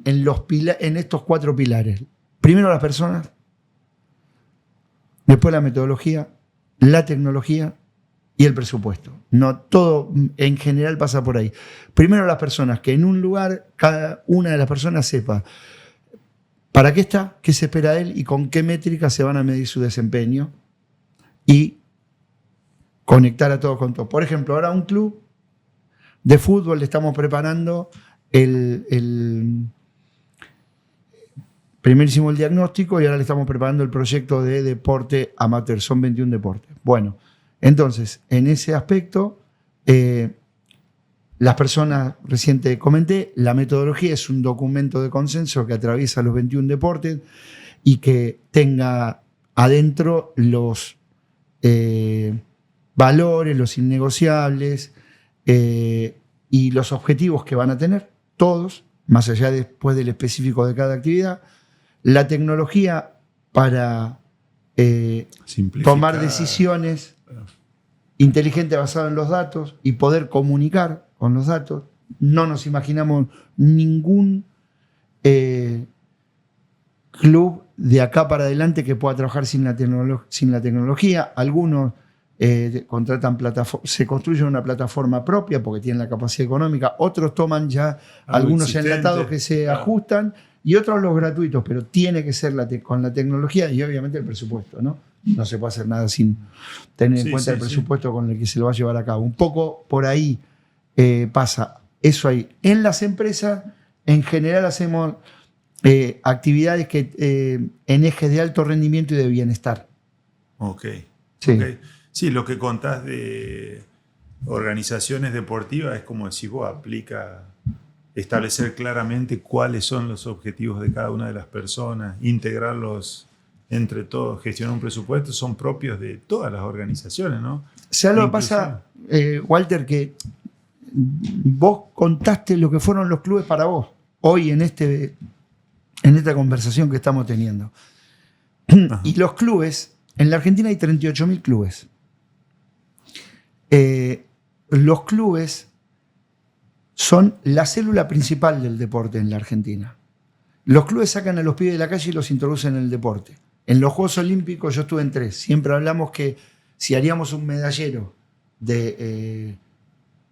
estos 4 pilares. Primero las personas, después la metodología, la tecnología y el presupuesto. No, todo en general pasa por ahí. Primero las personas, que en un lugar cada una de las personas sepa para qué está, qué se espera de él y con qué métricas se van a medir su desempeño y conectar a todos con todo. Por ejemplo, ahora un club de fútbol le estamos preparando primero hicimos el diagnóstico y ahora le estamos preparando el proyecto de deporte amateur. Son 21 deportes. Bueno, entonces, en ese aspecto, las personas, recién te comenté, la metodología es un documento de consenso que atraviesa los 21 deportes y que tenga adentro los valores, los innegociables y los objetivos que van a tener, todos, más allá después del específico de cada actividad. La tecnología para tomar decisiones inteligentes basadas en los datos y poder comunicar con los datos. No nos imaginamos ningún club de acá para adelante que pueda trabajar sin la tecnología. Algunos contratan se construyen una plataforma propia porque tienen la capacidad económica. Otros toman ya algunos enlatados que se ajustan y otros los gratuitos, pero tiene que ser con la tecnología y obviamente el presupuesto, ¿no? No se puede hacer nada sin tener en cuenta el presupuesto con el que se lo va a llevar a cabo. Un poco por ahí pasa eso ahí. En las empresas, en general, hacemos actividades en ejes de alto rendimiento y de bienestar. Ok. Sí. Okay. Sí, lo que contás de organizaciones deportivas es como decís vos, aplica establecer claramente cuáles son los objetivos de cada una de las personas, integrarlos entre todos, gestionar un presupuesto, son propios de todas las organizaciones, ¿no? ¿Sabes lo que pasa, Walter? Que vos contaste lo que fueron los clubes para vos, hoy en esta conversación que estamos teniendo. Ajá. Y los clubes, en la Argentina hay 38.000 clubes. Los clubes son la célula principal del deporte en la Argentina. Los clubes sacan a los pibes de la calle y los introducen en el deporte. En los Juegos Olímpicos yo estuve en 3. Siempre hablamos que si haríamos un medallero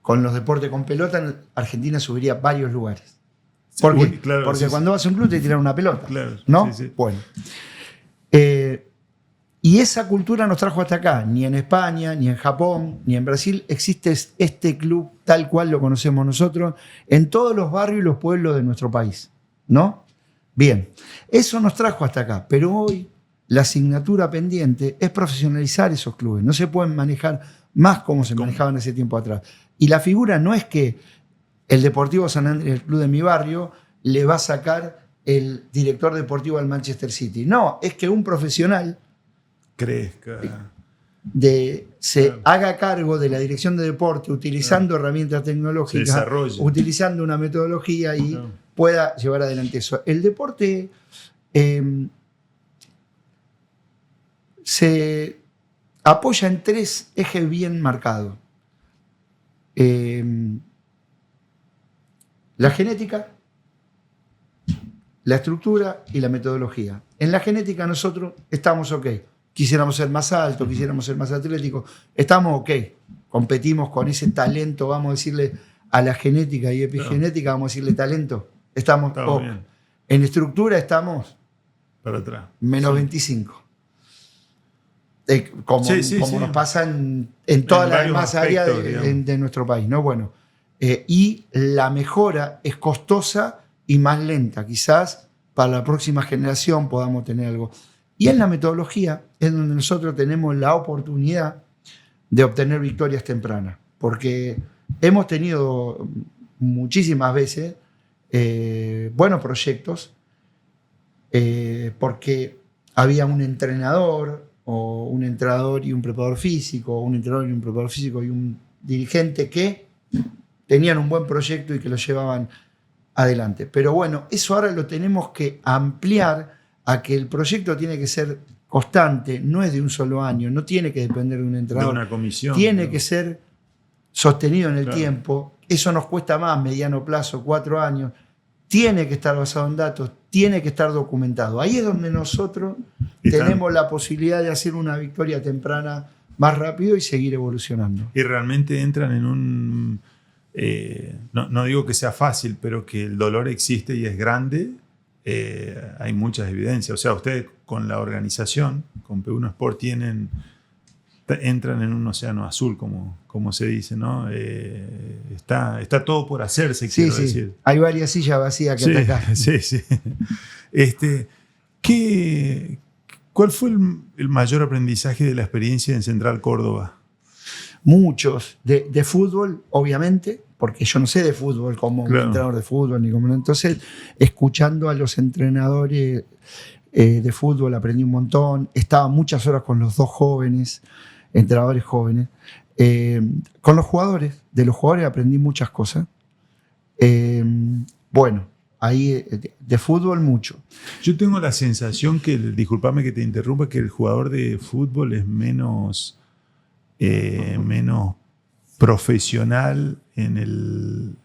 con los deportes con pelota, Argentina subiría varios lugares. ¿Por qué? Claro, porque cuando vas a un club te tiran una pelota. Claro, ¿no? Sí. Bueno. Y esa cultura nos trajo hasta acá. Ni en España, ni en Japón, ni en Brasil existe este club tal cual lo conocemos nosotros en todos los barrios y los pueblos de nuestro país, ¿no? Bien, eso nos trajo hasta acá, pero hoy la asignatura pendiente es profesionalizar esos clubes. No se pueden manejar más como se manejaban hace tiempo atrás. Y la figura no es que el Deportivo San Andrés, el club de mi barrio, le va a sacar el director deportivo al Manchester City. No, es que un profesional crezca, haga cargo de la dirección de deporte utilizando herramientas tecnológicas, utilizando una metodología y pueda llevar adelante eso. El deporte se apoya en 3 ejes bien marcados. La genética, la estructura y la metodología. En la genética nosotros estamos ok. Quisiéramos ser más altos, quisiéramos ser más atléticos. Estamos ok. Competimos con ese talento, vamos a decirle a la genética y epigenética, vamos a decirle talento. Estamos bien. En estructura estamos para atrás. Menos 25. Como nos pasa en todas las demás áreas de nuestro país, ¿no? Bueno, y la mejora es costosa y más lenta. Quizás para la próxima generación podamos tener algo. Y en la metodología es donde nosotros tenemos la oportunidad de obtener victorias tempranas, porque hemos tenido muchísimas veces buenos proyectos porque había un entrenador o un entrenador y un preparador físico, o un entrenador y un preparador físico y un dirigente que tenían un buen proyecto y que lo llevaban adelante. Pero bueno, eso ahora lo tenemos que ampliar a que el proyecto tiene que ser constante, no es de un solo año, no tiene que depender de un entrenador. De una comisión. Tiene que ser sostenido en el tiempo. eso nos cuesta más, mediano plazo, 4 años. Tiene que estar basado en datos, tiene que estar documentado. Ahí es donde nosotros tenemos la posibilidad de hacer una victoria temprana más rápido y seguir evolucionando. Y realmente entran en un... no digo que sea fácil, pero que el dolor existe y es grande. Hay muchas evidencias. O sea, ustedes con la organización, con P1 Sport, entran en un océano azul, como se dice, ¿no? Está todo por hacerse, quiero decir. Hay varias sillas vacías que atacar. Sí. ¿Cuál fue el mayor aprendizaje de la experiencia en Central Córdoba? Muchos. De fútbol, obviamente, porque yo no sé de fútbol como un entrenador de fútbol, ni como. Entonces, escuchando a los entrenadores de fútbol aprendí un montón. Estaba muchas horas con los 2 jóvenes, entrenadores jóvenes. Con los jugadores, de los jugadores aprendí muchas cosas. Bueno, ahí de fútbol mucho. Yo tengo la sensación que, discúlpame que te interrumpa, que el jugador de fútbol es menos profesional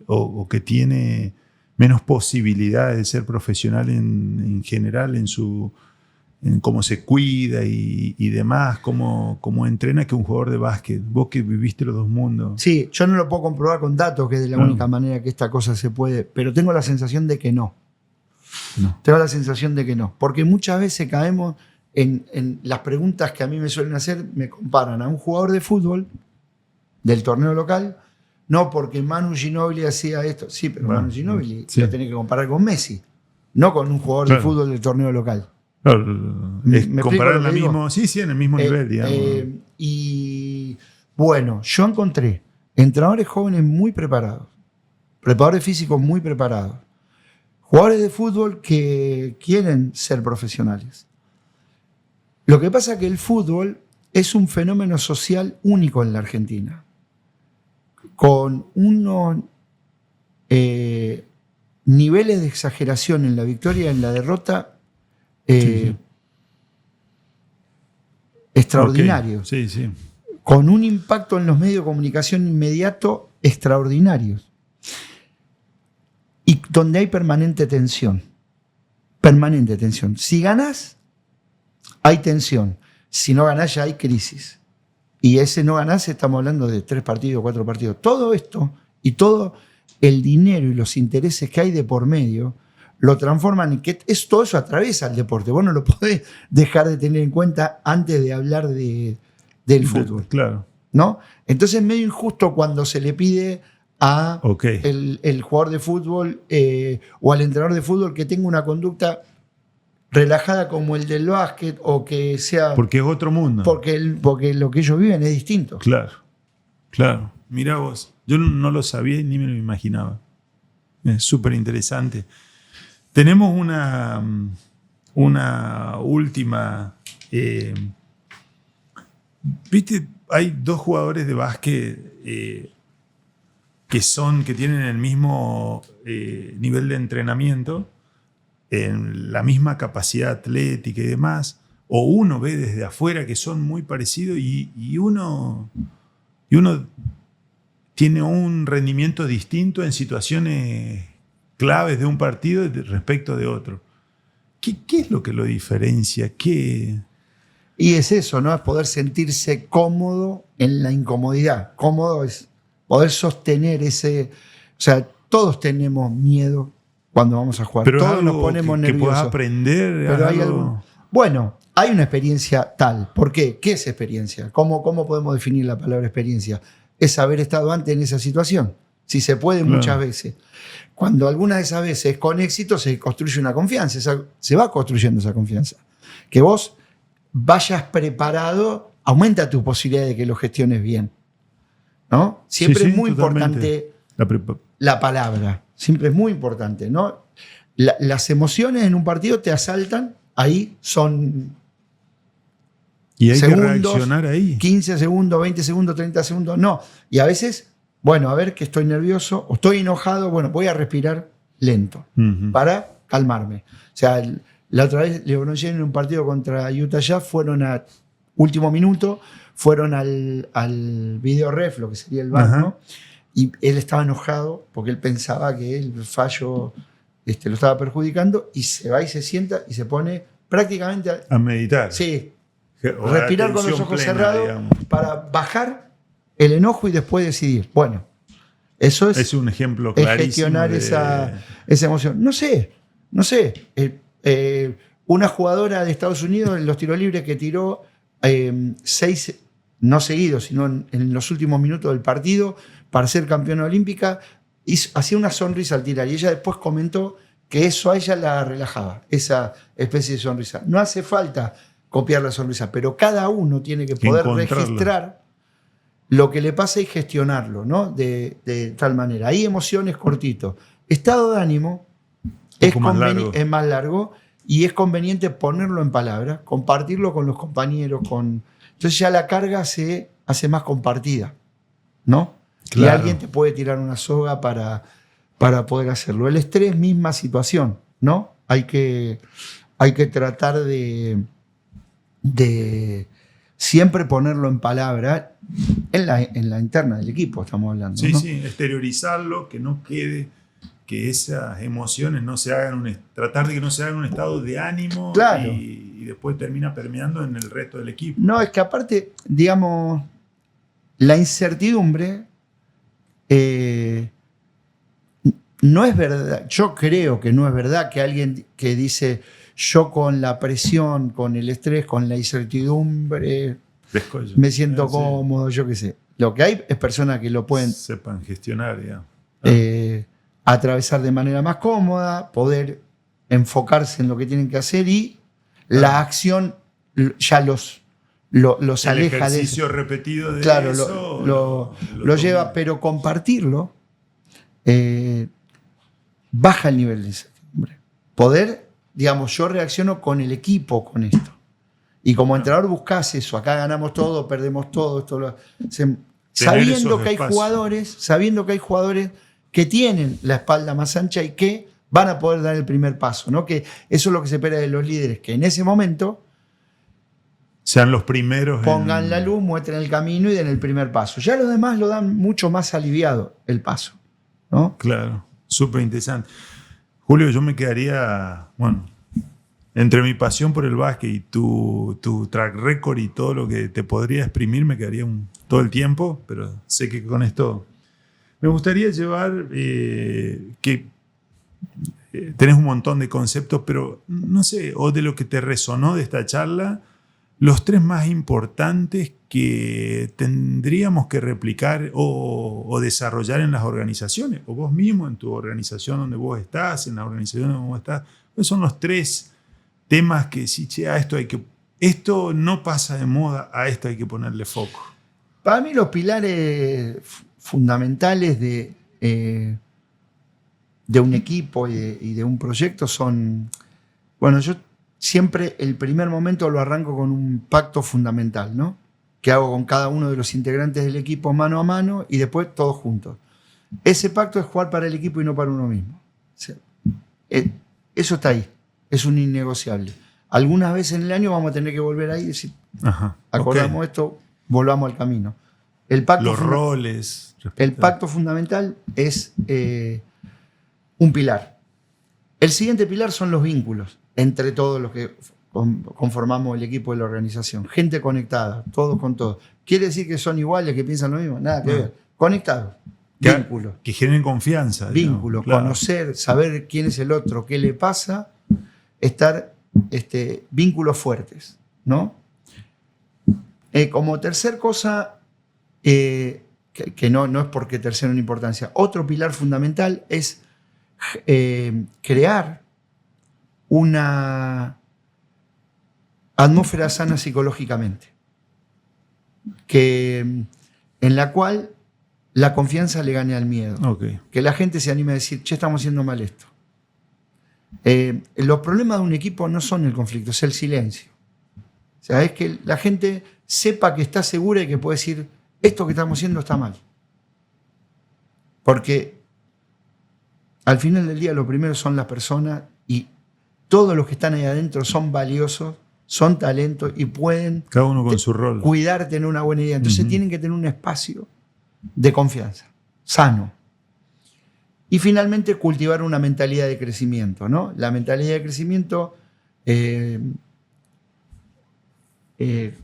o que tiene menos posibilidades de ser profesional en general en cómo se cuida y demás, cómo entrena, que un jugador de básquet. Vos que viviste los dos mundos. Sí, yo no lo puedo comprobar con datos, que es de la única manera que esta cosa se puede, pero tengo la sensación de que no. Tengo la sensación de que no, porque muchas veces caemos en las preguntas que a mí me suelen hacer, me comparan a un jugador de fútbol del torneo local, no porque Manu Ginóbili hacía esto. Sí, pero Manu Ginóbili lo tenés que comparar con Messi, no con un jugador de fútbol del torneo local. Es comparar en el mismo nivel, digamos. Y bueno, yo encontré entrenadores jóvenes muy preparados, preparadores físicos muy preparados, jugadores de fútbol que quieren ser profesionales. Lo que pasa es que el fútbol es un fenómeno social único en la Argentina, con unos niveles de exageración en la victoria y en la derrota extraordinarios, con un impacto en los medios de comunicación inmediato extraordinarios, y donde hay permanente tensión. Si ganás, hay tensión. Si no ganás, ya hay crisis. Y ese no ganás, estamos hablando de 3 partidos, 4 partidos. Todo esto y todo el dinero y los intereses que hay de por medio lo transforman en que todo eso atraviesa el deporte. Vos no lo podés dejar de tener en cuenta antes de hablar del fútbol. Claro. ¿No? Entonces es medio injusto cuando se le pide a el jugador de fútbol o al entrenador de fútbol que tenga una conducta relajada como el del básquet, o que sea... Porque es otro mundo. Porque lo que ellos viven es distinto. Claro. Mirá vos, yo no lo sabía ni me lo imaginaba. Es súper interesante. Tenemos una última... ¿Viste? Hay 2 jugadores de básquet que tienen el mismo nivel de entrenamiento, en la misma capacidad atlética y demás, o uno ve desde afuera que son muy parecidos y uno tiene un rendimiento distinto en situaciones claves de un partido respecto de otro. ¿Qué es lo que lo diferencia? Y es eso, ¿no? Es poder sentirse cómodo en la incomodidad. Cómodo es poder sostener ese... O sea, todos tenemos miedo cuando vamos a jugar. Pero todos nos ponemos nerviosos. Que puedas aprender. Pero bueno, hay una experiencia tal. ¿Por qué? ¿Qué es experiencia? ¿Cómo podemos definir la palabra experiencia? Es haber estado antes en esa situación. Si se puede, muchas veces. Cuando algunas de esas veces con éxito se construye una confianza. Se va construyendo esa confianza. Que vos vayas preparado, aumenta tu posibilidad de que lo gestiones bien. ¿No? Siempre es muy importante la palabra. Siempre es muy importante, ¿no? Las emociones en un partido te asaltan, ahí son y hay segundos, que reaccionar ahí. 15 segundos, 20 segundos, 30 segundos, no. Y a veces, bueno, a ver que estoy nervioso o estoy enojado, bueno, voy a respirar lento para calmarme. O sea, la otra vez LeBron James en un partido contra Utah Jazz fueron a último minuto, fueron al video ref, lo que sería el VAR, ¿no? y él estaba enojado porque él pensaba que el fallo lo estaba perjudicando, y se va y se sienta y se pone prácticamente a meditar. Sí, O respirar con los ojos cerrados, digamos, para bajar el enojo y después decidir. Bueno, eso es un ejemplo clarísimo. Es gestionar esa emoción. No sé. Una jugadora de Estados Unidos en los tiros libres que tiró 6, no seguidos, sino en los últimos minutos del partido para ser campeona olímpica, hacía una sonrisa al tirar, y ella después comentó que eso a ella la relajaba, esa especie de sonrisa. No hace falta copiar la sonrisa, pero cada uno tiene que poder registrar lo que le pasa y gestionarlo, ¿no? De tal manera. Hay emociones cortitos. Estado de ánimo es más largo, y es conveniente ponerlo en palabras, compartirlo con los compañeros. Entonces ya la carga se hace más compartida, ¿no? Claro. Y alguien te puede tirar una soga para poder hacerlo. El estrés, misma situación, ¿no? Hay que tratar de siempre ponerlo en palabra en la interna del equipo, estamos hablando. Sí, ¿no? Sí, exteriorizarlo, que no quede, que esas emociones no se hagan tratar de que no se hagan un estado de ánimo. Claro. Y después termina permeando en el resto del equipo. No, es que aparte, digamos, la incertidumbre no es verdad. Yo creo que no es verdad que alguien que dice yo con la presión, con el estrés, con la incertidumbre me siento cómodo, yo qué sé. Lo que hay es personas que lo pueden sepan gestionar, digamos. Atravesar de manera más cómoda, poder enfocarse en lo que tienen que hacer, y la acción ya los aleja de eso. El ejercicio repetido de claro, eso. Lo lleva, pero compartirlo baja el nivel de incertidumbre. Poder, digamos, yo reacciono con el equipo con esto. Y como entrenador buscas eso. Acá ganamos todo, perdemos todo. Sabiendo que hay jugadores que tienen la espalda más ancha y que van a poder dar el primer paso, ¿no? Que eso es lo que se espera de los líderes, que en ese momento sean los primeros, pongan la luz, muestren el camino y den el primer paso. Ya los demás lo dan mucho más aliviado el paso, ¿no? Claro, súper interesante. Julio, yo me quedaría, entre mi pasión por el básquet y tu track record y todo lo que te podría exprimir, me quedaría todo el tiempo, pero sé que con esto me gustaría llevar que tenés un montón de conceptos, pero no sé, o de lo que te resonó de esta charla, los 3 más importantes que tendríamos que replicar o desarrollar en las organizaciones, o vos mismo en tu organización donde vos estás, en la organización donde vos estás. ¿Cuáles son los 3 temas que sí, esto no pasa de moda, a esto hay que ponerle foco? Para mí los pilares fundamentales de un equipo y de un proyecto son, yo siempre el primer momento lo arranco con un pacto fundamental, ¿no? Que hago con cada uno de los integrantes del equipo mano a mano, y después todos juntos. Ese pacto es jugar para el equipo y no para uno mismo. Eso está ahí, es un innegociable. Algunas veces en el año vamos a tener que volver ahí y decir, acordamos esto, volvamos al camino. Los roles. El pacto fundamental es un pilar. El siguiente pilar son los vínculos entre todos los que conformamos el equipo de la organización. Gente conectada, todos con todos. ¿Quiere decir que son iguales, que piensan lo mismo? Nada que ver. Conectados. Vínculos. Que generen confianza. Vínculos, claro. Conocer, saber quién es el otro, qué le pasa, estar vínculos fuertes, ¿no? Como tercer cosa, que no es porque tercero en importancia, otro pilar fundamental es crear una atmósfera sana psicológicamente, en la cual la confianza le gane al miedo. Okay. Que la gente se anime a decir, estamos haciendo mal esto. Los problemas de un equipo no son el conflicto, es el silencio. O sea, es que la gente sepa que está segura y que puede decir, esto que estamos haciendo está mal. Porque al final del día lo primero son las personas, y todos los que están ahí adentro son valiosos, son talentos y pueden cada uno con su rol, cuidar, tener una buena idea. Entonces tienen que tener un espacio de confianza. sano. Y finalmente cultivar una mentalidad de crecimiento, ¿no? La mentalidad de crecimiento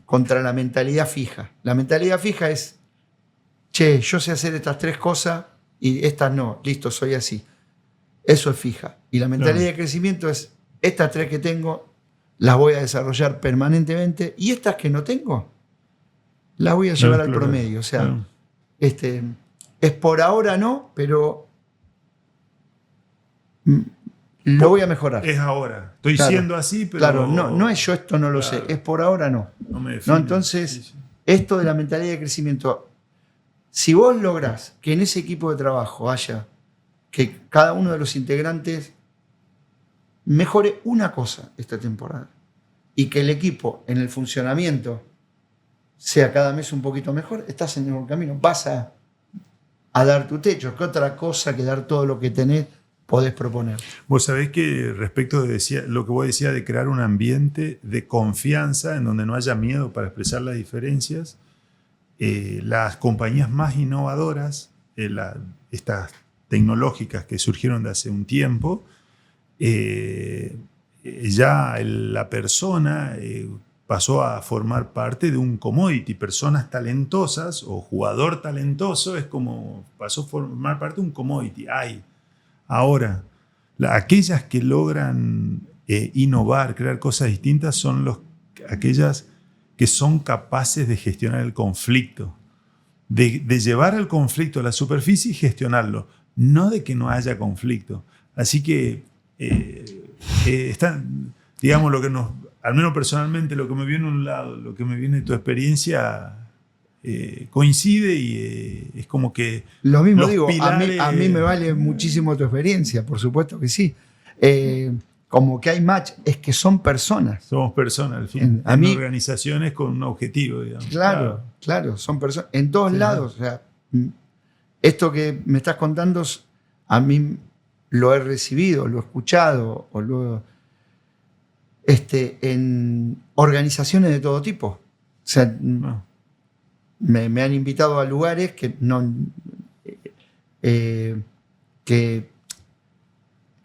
contra la mentalidad fija. La mentalidad fija es, che, yo sé hacer estas 3 cosas y estas no, listo, soy así. Eso es fija. Y la mentalidad de crecimiento es, estas 3 que tengo, las voy a desarrollar permanentemente y estas que no tengo, las voy a llevar al promedio. O sea, es por ahora no, pero lo voy a mejorar. Es ahora. Estoy siendo así, pero... Claro, no es yo esto no lo sé, es por ahora no. No me defino. ¿No? Entonces, esto de la mentalidad de crecimiento, si vos lográs que en ese equipo de trabajo haya, que cada uno de los integrantes mejore una cosa esta temporada y que el equipo en el funcionamiento sea cada mes un poquito mejor, estás en el buen camino. Vas a dar tu techo. ¿Qué otra cosa que dar todo lo que tenés podés proponer? Vos sabés que respecto de lo que vos decías de crear un ambiente de confianza en donde no haya miedo para expresar las diferencias, las compañías más innovadoras, estas tecnológicas que surgieron de hace un tiempo, ya la persona pasó a formar parte de un commodity. Personas talentosas o jugador talentoso es como pasó a formar parte de un commodity. Ahora, aquellas que logran innovar, crear cosas distintas son aquellas que son capaces de gestionar el conflicto, de llevar el conflicto a la superficie y gestionarlo, no de que no haya conflicto. Así que digamos, al menos personalmente, lo que me viene de un lado, lo que me viene de tu experiencia, coincide y es como que... Lo mismo digo, a mí me vale muchísimo tu experiencia, por supuesto que sí. Como que hay match, es que son personas. Somos personas, al fin. En organizaciones con un objetivo, digamos. Claro, son personas. En todos lados. O sea, esto que me estás contando, a mí lo he recibido, lo he escuchado, o en organizaciones de todo tipo. O sea, me han invitado a lugares que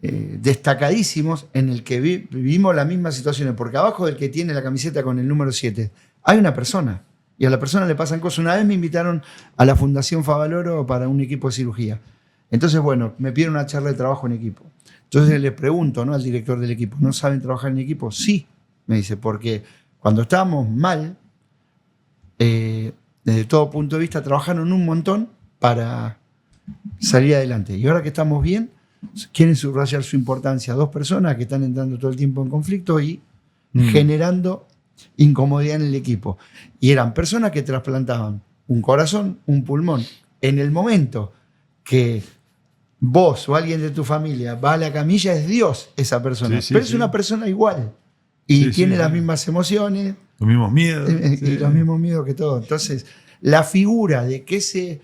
destacadísimos en el que vivimos las mismas situaciones, porque abajo del que tiene la camiseta con el número 7 hay una persona, y a la persona le pasan cosas. Una vez me invitaron a la Fundación Favaloro para un equipo de cirugía. Entonces, bueno, me pidieron una charla de trabajo en equipo. Entonces le pregunto, ¿no?, al director del equipo, ¿no saben trabajar en equipo? Sí, me dice, porque cuando estábamos mal, desde todo punto de vista, trabajaron un montón para salir adelante. Y ahora que estamos bien, quieren subrayar su importancia. 2 personas que están entrando todo el tiempo en conflicto y generando incomodidad en el equipo. Y eran personas que trasplantaban un corazón, un pulmón. En el momento que vos o alguien de tu familia va a la camilla, es Dios esa persona. Pero es una persona igual. Y tiene las mismas emociones. Los mismos miedos. Y los mismos miedos que todo. Entonces, la figura de que ese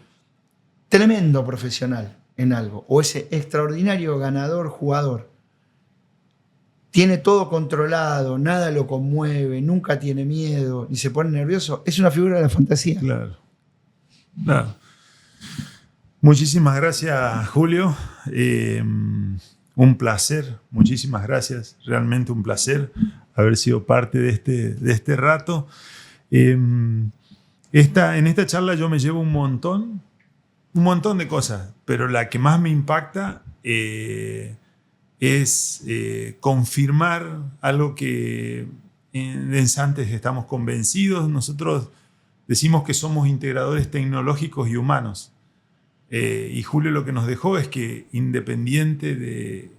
tremendo profesional en algo, o ese extraordinario ganador, jugador, tiene todo controlado, nada lo conmueve, nunca tiene miedo, ni se pone nervioso, es una figura de la fantasía. Claro. Muchísimas gracias, Julio. Un placer, muchísimas gracias. Realmente un placer haber sido parte de este rato. En esta charla yo me llevo un montón de cosas, pero la que más me impacta es confirmar algo que en Santex estamos convencidos. Nosotros decimos que somos integradores tecnológicos y humanos. Y Julio lo que nos dejó es que, independiente de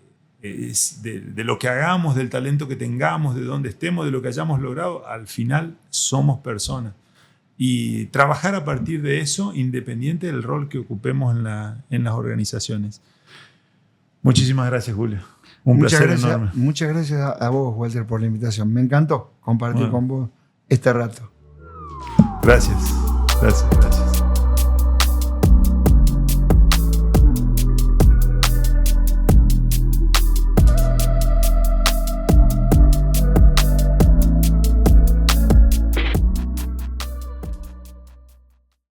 lo que hagamos, del talento que tengamos, de dónde estemos, de lo que hayamos logrado, al final somos personas. Y trabajar a partir de eso, independiente del rol que ocupemos en las organizaciones. Muchísimas gracias, Julio. Un placer enorme. Muchas gracias a vos, Walter, por la invitación. Me encantó compartir con vos este rato. Gracias.